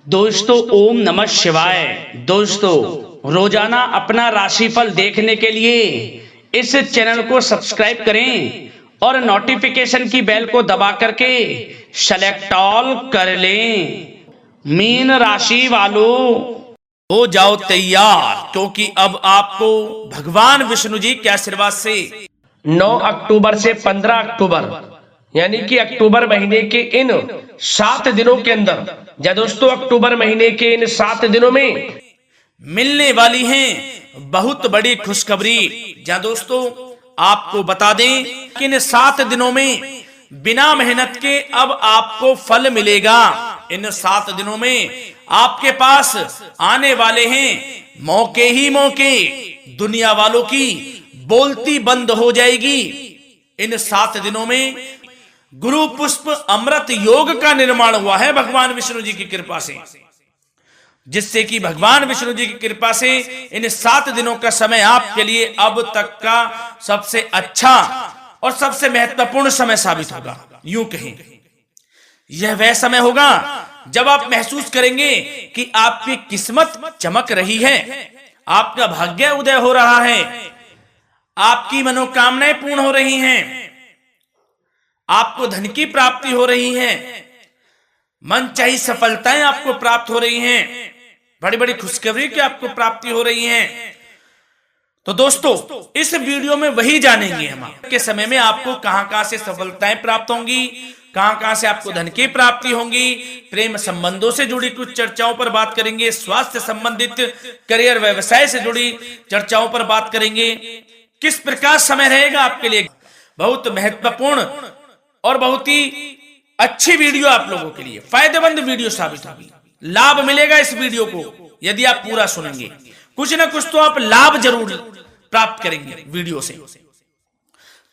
दोस्तों ओम नमः शिवाय। दोस्तों रोजाना अपना राशिफल देखने के लिए इस चैनल को सब्सक्राइब करें और नोटिफिकेशन की बेल को दबा करके सेलेक्ट ऑल कर लें। मीन राशि वालों हो जाओ तैयार, क्योंकि अब आपको भगवान विष्णु जी के आशीर्वाद से 9 अक्टूबर से 15 अक्टूबर यानी कि अक्टूबर महीने के इन 7 दिनों के अंदर, या दोस्तों अक्टूबर महीने के इन 7 दिनों में मिलने वाली हैं बहुत बड़ी खुशखबरी। जहां दोस्तों आपको बता दें कि इन 7 दिनों में बिना मेहनत के अब आपको फल मिलेगा। इन 7 दिनों में आपके पास आने वाले हैं मौके ही मौके। दुनिया वालों की बोलती बंद हो जाएगी। इन 7 दिनों में गुरु पुष्प अमृत योग का निर्माण हुआ है भगवान विष्णु जी की कृपा से, जिससे कि भगवान विष्णु जी की कृपा से इन 7 दिनों का समय आपके लिए अब तक का सबसे अच्छा और सबसे महत्वपूर्ण समय साबित होगा। यूं कहें यह वह समय होगा जब आप महसूस करेंगे कि आपकी किस्मत चमक रही है, आपका भाग्य उदय हो रहा है, आपकी मनोकामनाएं पूर्ण हो रही हैं, आपको धन की प्राप्ति हो रही है, मनचाही सफलताएं आपको प्राप्त हो रही हैं, बड़ी बड़ी खुशखबरी की आपको प्राप्ति हो रही है। तो दोस्तों इस वीडियो में वही जानेंगे हम के समय में आपको कहां से सफलताएं प्राप्त होंगी, कहां से आपको धन की प्राप्ति होंगी, प्रेम संबंधों से जुड़ी कुछ चर्चाओं पर बात करेंगे, स्वास्थ्य संबंधित करियर व्यवसाय से जुड़ी चर्चाओं पर बात करेंगे। किस प्रकार समय रहेगा आपके लिए, बहुत महत्वपूर्ण और बहुत ही अच्छी वीडियो आप लोगों के लिए फायदेमंद वीडियो साबित होगी। लाभ मिलेगा इस वीडियो को यदि आप पूरा सुनेंगे, कुछ ना कुछ तो आप लाभ जरूर प्राप्त करेंगे वीडियो से।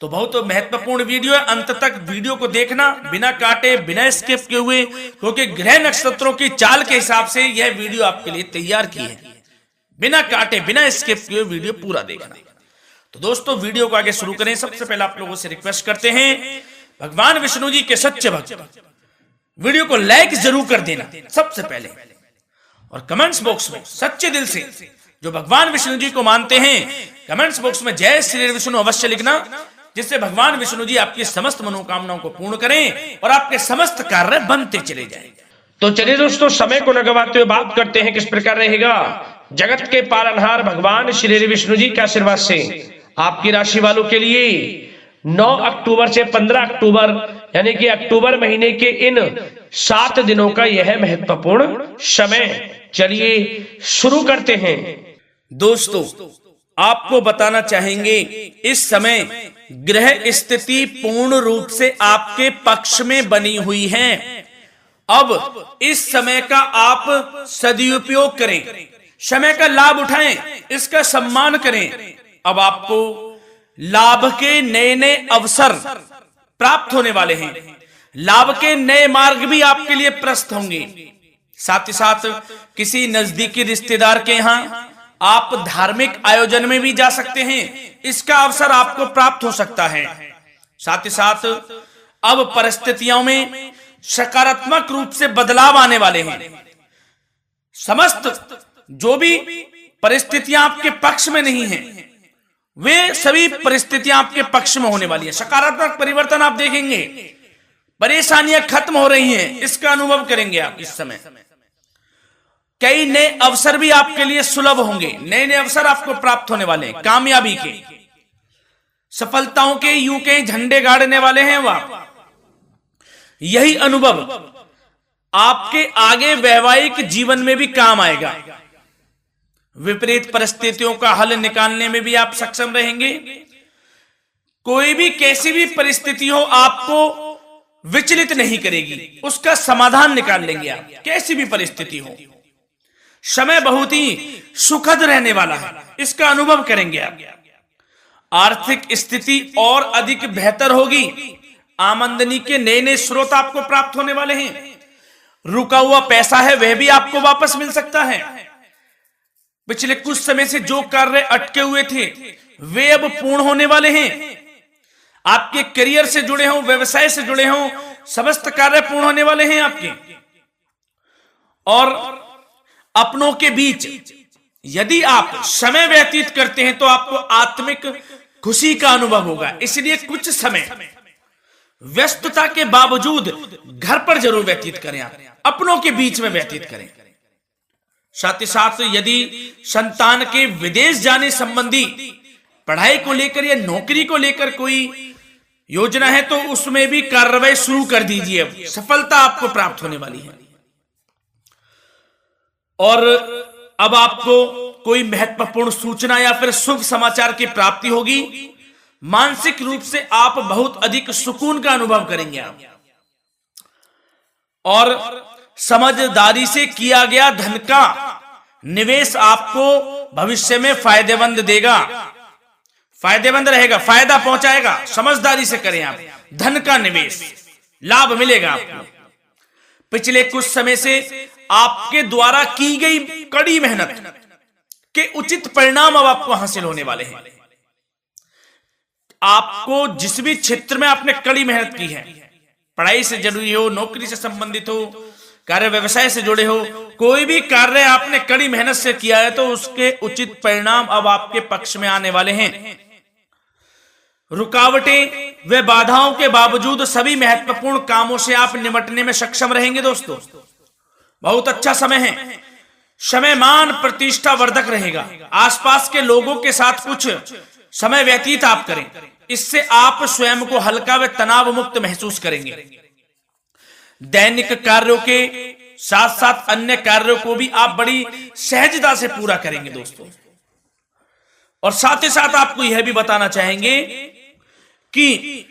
तो बहुत महत्वपूर्ण वीडियो है, अंत तक वीडियो को देखना बिना काटे बिना स्किप किए हुए, क्योंकि ग्रह नक्षत्रों की चाल के हिसाब से यह वीडियो आपके लिए तैयार की है। बिना काटे बिना स्किप किए वीडियो पूरा देखना। तो दोस्तों वीडियो को आगे शुरू करें। सबसे पहले आप लोगों से रिक्वेस्ट करते हैं, भगवान विष्णु जी के सच्चे भक्त वीडियो को लाइक जरूर कर देना सबसे पहले, और कमेंट्स बॉक्स में सच्चे दिल से जो भगवान विष्णु जी को मानते हैं कमेंट्स बॉक्स में जय श्री विष्णु अवश्य लिखना, जिससे भगवान विष्णु जी आपकी समस्त मनोकामनाओं को पूर्ण करें और आपके समस्त कार्य बनते चले जाएं। तो चलिए दोस्तों समय को न गवाते हुए बात करते हैं किस प्रकार रहेगा जगत के पालनहार भगवान श्री विष्णु जी के आशीर्वाद से आपकी राशि वालों के लिए 9 अक्टूबर से 15 अक्टूबर यानी कि अक्टूबर महीने के इन 7 दिनों का यह महत्वपूर्ण समय। चलिए शुरू करते हैं। दोस्तों आपको बताना चाहेंगे इस समय ग्रह स्थिति पूर्ण रूप से आपके पक्ष में बनी हुई है। अब इस समय का आप सदुपयोग करें, समय का लाभ उठाएं, इसका सम्मान करें। अब आपको लाभ के नए नए अवसर प्राप्त होने वाले हैं, लाभ के नए मार्ग भी आपके लिए प्रशस्त होंगे। साथ ही साथ किसी नजदीकी रिश्तेदार के यहां आप धार्मिक आयोजन में भी जा सकते हैं, इसका अवसर आपको प्राप्त हो सकता है। साथ ही साथ अब परिस्थितियों में सकारात्मक रूप से बदलाव आने वाले हैं। समस्त जो भी परिस्थितियां आपके पक्ष में नहीं हैं, वे सभी परिस्थितियां आपके पक्ष में होने वाली है। सकारात्मक परिवर्तन आप देखेंगे, परेशानियां खत्म हो रही हैं, इसका अनुभव करेंगे आप इस समय। कई नए अवसर भी आपके लिए सुलभ होंगे, नए नए अवसर आपको प्राप्त होने वाले हैं, कामयाबी के, सफलताओं के, यूं के झंडे गाड़ने वाले हैं वह। यही अनुभव आपके आगे वैवाहिक जीवन में भी काम आएगा। विपरीत परिस्थितियों का हल निकालने में भी आप सक्षम रहेंगे। कोई भी कैसी भी परिस्थिति हो आपको विचलित नहीं करेगी, उसका समाधान निकाल लेंगे आप, कैसी भी परिस्थिति हो। समय बहुत ही सुखद रहने वाला है, इसका अनुभव करेंगे आप। आर्थिक स्थिति और अधिक बेहतर होगी, आमदनी के नए नए स्रोत आपको प्राप्त होने वाले हैं। रुका हुआ पैसा है वह भी आपको वापस मिल सकता है। पिछले कुछ समय से जो कार्य अटके हुए थे वे अब पूर्ण होने वाले हैं। आपके करियर से जुड़े हों, व्यवसाय से जुड़े हों, समस्त कार्य पूर्ण होने वाले हैं आपके। और अपनों के बीच यदि आप समय व्यतीत करते हैं तो आपको आत्मिक खुशी का अनुभव होगा। इसलिए कुछ समय व्यस्तता के बावजूद घर पर जरूर व्यतीत करें, आप अपनों के बीच में व्यतीत करें। साथ ही साथ यदि संतान के विदेश जाने संबंधी पढ़ाई को लेकर या नौकरी को लेकर कोई योजना है तो उसमें भी कार्रवाई शुरू कर दीजिए, सफलता आपको प्राप्त होने वाली है। और अब आपको कोई महत्वपूर्ण सूचना या फिर शुभ समाचार की प्राप्ति होगी। मानसिक रूप से आप बहुत अधिक सुकून का अनुभव करेंगे आप, और समझदारी से किया गया धन का निवेश आपको भविष्य में फायदेमंद देगा, फायदेमंद रहेगा, फायदा पहुंचाएगा। समझदारी से करें आप, धन का निवेश, लाभ मिलेगा आपको। पिछले कुछ समय से आपके द्वारा की गई कड़ी मेहनत के उचित परिणाम अब आपको हासिल होने वाले हैं। आपको जिस भी क्षेत्र में आपने कड़ी मेहनत की है, पढ़ाई से जुड़ी हो, नौकरी से संबंधित हो, कार्य व्यवसाय से जुड़े हो, कोई भी कार्य आपने कड़ी मेहनत से किया है तो उसके उचित परिणाम अब आपके पक्ष में आने वाले हैं। रुकावटें व बाधाओं के बावजूद सभी महत्वपूर्ण कामों से आप निपटने में सक्षम रहेंगे। दोस्तों बहुत अच्छा समय है, समय मान प्रतिष्ठा वर्धक रहेगा। आसपास के लोगों के साथ कुछ समय व्यतीत आप करें, इससे आप स्वयं को हल्का व तनाव मुक्त महसूस करेंगे। दैनिक कार्यों के साथ साथ अन्य कार्यों को भी आप बड़ी सहजता से पूरा करेंगे दोस्तों। और साथ ही साथ आपको यह भी बताना चाहेंगे कि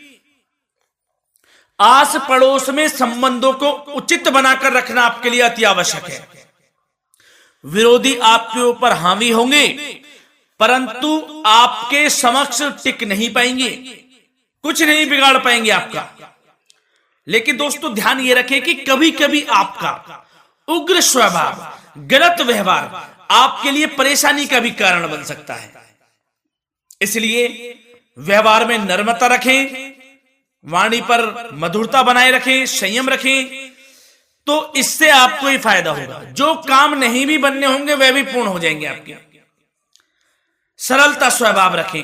आस पड़ोस में संबंधों को उचित बनाकर रखना आपके लिए अति आवश्यक है। विरोधी आपके ऊपर हावी होंगे परंतु आपके समक्ष टिक नहीं पाएंगे, कुछ नहीं बिगाड़ पाएंगे आपका। लेकिन दोस्तों ध्यान ये रखें कि कभी कभी आपका उग्र स्वभाव, गलत व्यवहार आपके लिए परेशानी का भी कारण बन सकता है। इसलिए व्यवहार में नम्रता रखें, वाणी पर मधुरता बनाए रखें, संयम रखें, तो इससे आपको ही फायदा होगा। जो काम नहीं भी बनने होंगे वह भी पूर्ण हो जाएंगे आपके। सरलता स्वभाव रखें।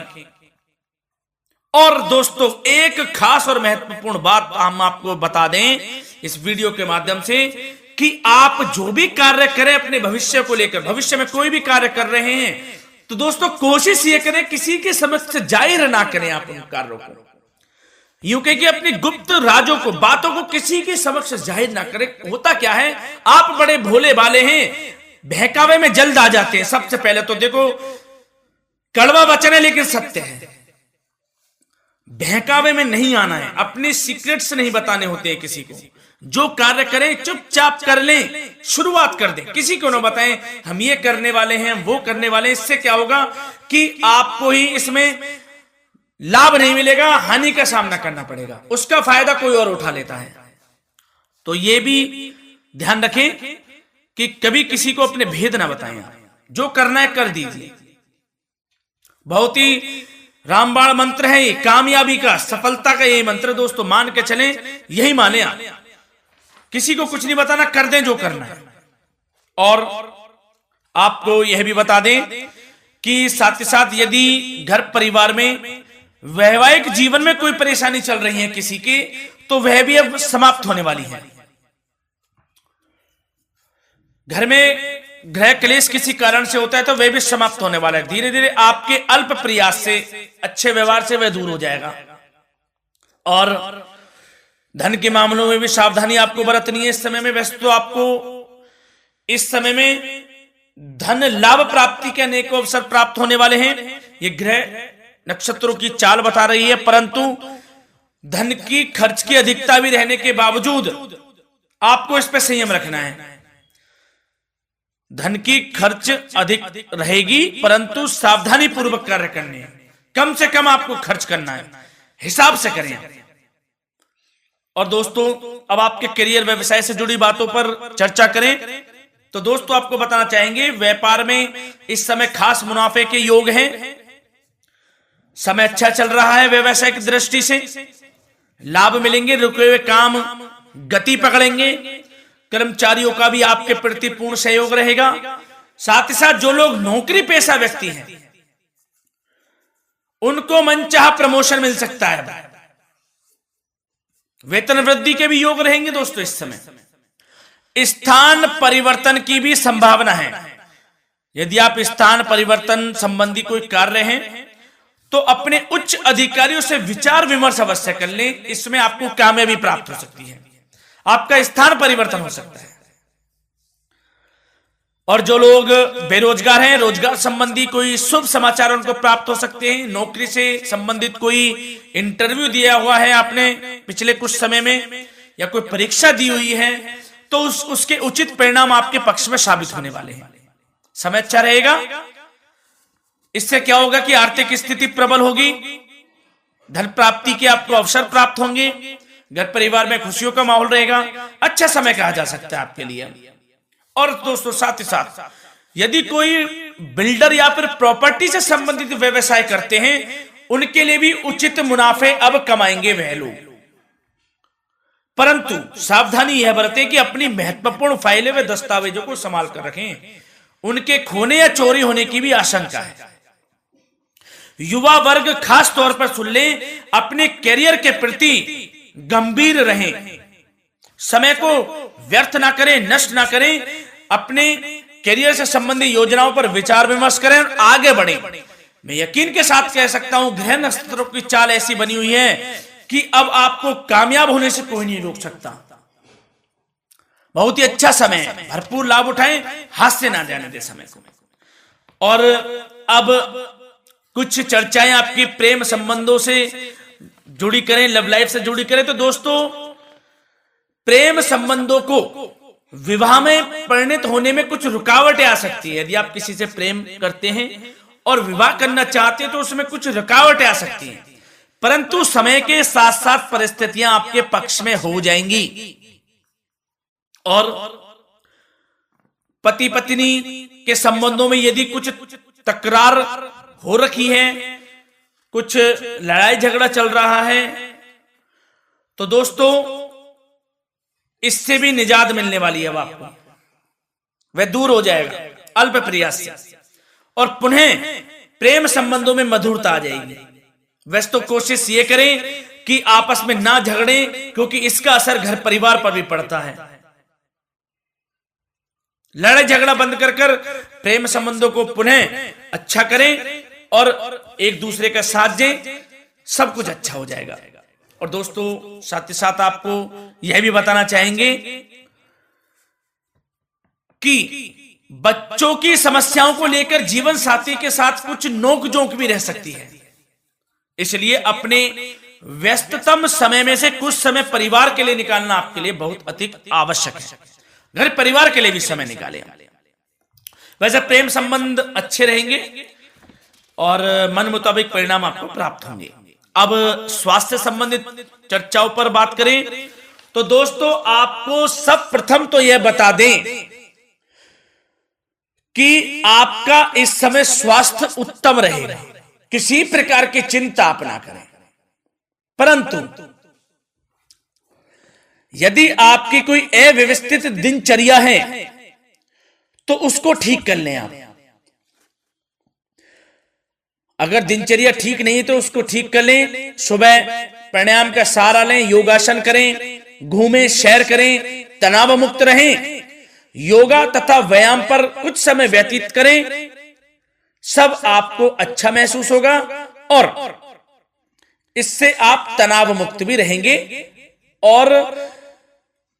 और दोस्तों एक खास और महत्वपूर्ण बात हम आपको बता दें इस वीडियो के माध्यम से कि आप जो भी कार्य करें अपने भविष्य को लेकर, भविष्य में कोई भी कार्य कर रहे हैं तो दोस्तों कोशिश ये करें किसी के समक्ष जाहिर ना करें आप उन कार्यों को। यूं कह कि अपनी गुप्त राजों को, बातों को किसी के समक्ष जाहिर ना करें। होता क्या है, आप बड़े भोले भाले हैं, बहकावे में जल्द आ जाते हैं। सबसे पहले तो देखो कड़वा वचन है लेकिन सत्य है, बहकावे में नहीं आना है, अपने सीक्रेट्स नहीं बताने होते हैं किसी को। जो कार्य करें चुपचाप कर लें, शुरुआत कर दें, किसी को ना बताएं हम ये करने वाले हैं, वो करने वाले हैं। इससे क्या होगा कि आपको ही इसमें लाभ नहीं मिलेगा, हानि का सामना करना पड़ेगा, उसका फायदा कोई और उठा लेता है। तो ये भी ध्यान रखें कि कभी किसी को अपने भेद ना बताएं, जो करना है कर दीजिए। बहुत ही रामबाण मंत्र है ये, कामयाबी का, सफलता का यही मंत्र दोस्तों, मान के चलें, यही माने आप। किसी को कुछ नहीं बताना, कर दें जो करना है। और आपको यह भी बता दें कि साथ ही साथ यदि घर परिवार में वैवाहिक जीवन में कोई परेशानी चल रही है किसी की, तो वह भी अब समाप्त होने वाली है। घर में गृह क्लेश किसी कारण से होता है तो वह भी समाप्त होने वाला है। धीरे धीरे आपके अल्प प्रयास से, अच्छे व्यवहार से वह दूर हो जाएगा। और धन के मामलों में भी सावधानी आपको बरतनी है इस समय में। वैसे तो आपको इस समय में धन लाभ प्राप्ति के अनेक अवसर प्राप्त होने वाले हैं, ये ग्रह नक्षत्रों की चाल बता रही है। परंतु धन की खर्च की अधिकता भी रहने के बावजूद आपको इस पर संयम रखना है। धन की खर्च अधिक रहेगी परंतु सावधानी पूर्वक कार्य करने हैं। कम से कम आपको खर्च करना है, हिसाब से करें। और दोस्तों अब आपके करियर व्यवसाय से जुड़ी बातों पर चर्चा करें तो दोस्तों आपको बताना चाहेंगे व्यापार में इस समय खास मुनाफे के योग हैं। समय अच्छा चल रहा है, व्यवसाय की दृष्टि से लाभ मिलेंगे, रुके हुए काम गति पकड़ेंगे, कर्मचारियों का भी आपके प्रति पूर्ण सहयोग रहेगा। साथ ही साथ जो लोग नौकरी पेशा व्यक्ति हैं उनको मनचाहा प्रमोशन मिल सकता है। वेतन वृद्धि के भी योग रहेंगे दोस्तों। इस समय स्थान परिवर्तन की भी संभावना है। यदि आप स्थान परिवर्तन संबंधी कोई कार्य हैं तो अपने उच्च अधिकारियों से विचार विमर्श अवश्य कर लें। इसमें आपको कामयाबी प्राप्त हो सकती है, आपका स्थान परिवर्तन हो सकता है। और जो लोग बेरोजगार हैं, रोजगार संबंधी कोई शुभ समाचार उनको प्राप्त हो सकते हैं। नौकरी से संबंधित कोई इंटरव्यू दिया हुआ है आपने पिछले कुछ समय में, या कोई परीक्षा दी हुई है, तो उसके उचित परिणाम आपके पक्ष में साबित होने वाले हैं। समय अच्छा रहेगा। इससे क्या होगा कि आर्थिक स्थिति प्रबल होगी, धन प्राप्ति के आपको अवसर प्राप्त होंगे, घर परिवार में खुशियों का माहौल रहेगा। अच्छा समय कहा जा सकता है आपके लिए। और दोस्तों साथ ही साथ यदि कोई बिल्डर या फिर प्रॉपर्टी से संबंधित व्यवसाय करते हैं उनके लिए भी उचित मुनाफे अब कमाएंगे वह लोग। परंतु सावधानी यह बरतें कि अपनी महत्वपूर्ण फाइलें व दस्तावेजों को संभाल कर रखें, उनके खोने या चोरी होने की भी आशंका है। युवा वर्ग खास तौर पर सुन लें, अपने कैरियर के प्रति गंभीर रहें, समय को व्यर्थ ना करें, नष्ट ना करें, अपने कैरियर से संबंधित योजनाओं पर विचार विमर्श करें और आगे बढ़ें। मैं यकीन के साथ कह सकता हूं ग्रह नक्षत्रों की चाल ऐसी बनी हुई है कि अब आपको कामयाब होने से कोई नहीं रोक सकता। बहुत ही अच्छा समय है, भरपूर लाभ उठाएं, हाथ से ना जाने दे समय को। और अब कुछ चर्चाएं आपकी प्रेम संबंधों से जुड़ी करें, लव लाइफ से जुड़ी करें। तो दोस्तों प्रेम संबंधों को विवाह में परिणत होने में कुछ रुकावटें आ सकती है। यदि आप किसी से प्रेम करते हैं और विवाह करना चाहते हैं तो उसमें कुछ रुकावटें आ सकती हैं, परंतु समय के साथ साथ परिस्थितियां आपके पक्ष में हो जाएंगी। और पति पत्नी के संबंधों में यदि कुछ तकरार हो रखी है, कुछ लड़ाई झगड़ा चल रहा है, तो दोस्तों इससे भी निजात मिलने वाली है। अब आपको वह दूर हो जाएगा अल्प प्रयास से, और पुनः प्रेम संबंधों में मधुरता आ जाएगी। वैसे तो कोशिश ये करें कि आपस में ना झगड़ें, क्योंकि इसका असर घर परिवार पर भी पड़ता है। लड़ाई झगड़ा बंद कर प्रेम संबंधों को पुनः अच्छा करें और एक दूसरे का साथ दें, सब कुछ अच्छा हो जाएगा। और दोस्तों साथ ही साथ आपको यह भी बताना चाहेंगे कि बच्चों की समस्याओं को लेकर जीवन साथी के साथ कुछ नोक-झोंक भी रह सकती है। इसलिए अपने व्यस्ततम समय में से कुछ समय परिवार के लिए निकालना आपके लिए बहुत अधिक आवश्यक है। घर परिवार के लिए भी समय निकालें। वैसे प्रेम संबंध अच्छे रहेंगे और मन मुताबिक परिणाम आपको प्राप्त होंगे। अब स्वास्थ्य संबंधित चर्चाओं पर बात करें तो दोस्तों आपको सब प्रथम तो यह बता दें कि आपका इस समय स्वास्थ्य उत्तम रहेगा, किसी प्रकार की चिंता आप ना करें। परंतु यदि आपकी कोई अव्यवस्थित दिनचर्या है तो उसको ठीक कर लें आप। अगर दिनचर्या ठीक नहीं है तो उसको ठीक कर लें। सुबह प्राणायाम का सहारा लें, योगासन करें, घूमें, सैर करें, तनाव मुक्त रहें, योगा तथा व्यायाम पर कुछ समय व्यतीत करें। सब आपको अच्छा महसूस होगा और इससे आप तनाव मुक्त भी रहेंगे और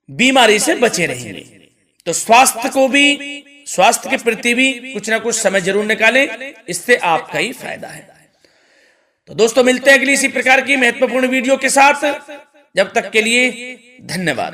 बीमारी से बचे रहेंगे। तो स्वास्थ्य के प्रति भी कुछ ना कुछ समय जरूर निकालें, इससे आपका ही फायदा है। तो दोस्तों मिलते हैं अगली इसी प्रकार की महत्वपूर्ण वीडियो के साथ। जब तक के लिए धन्यवाद।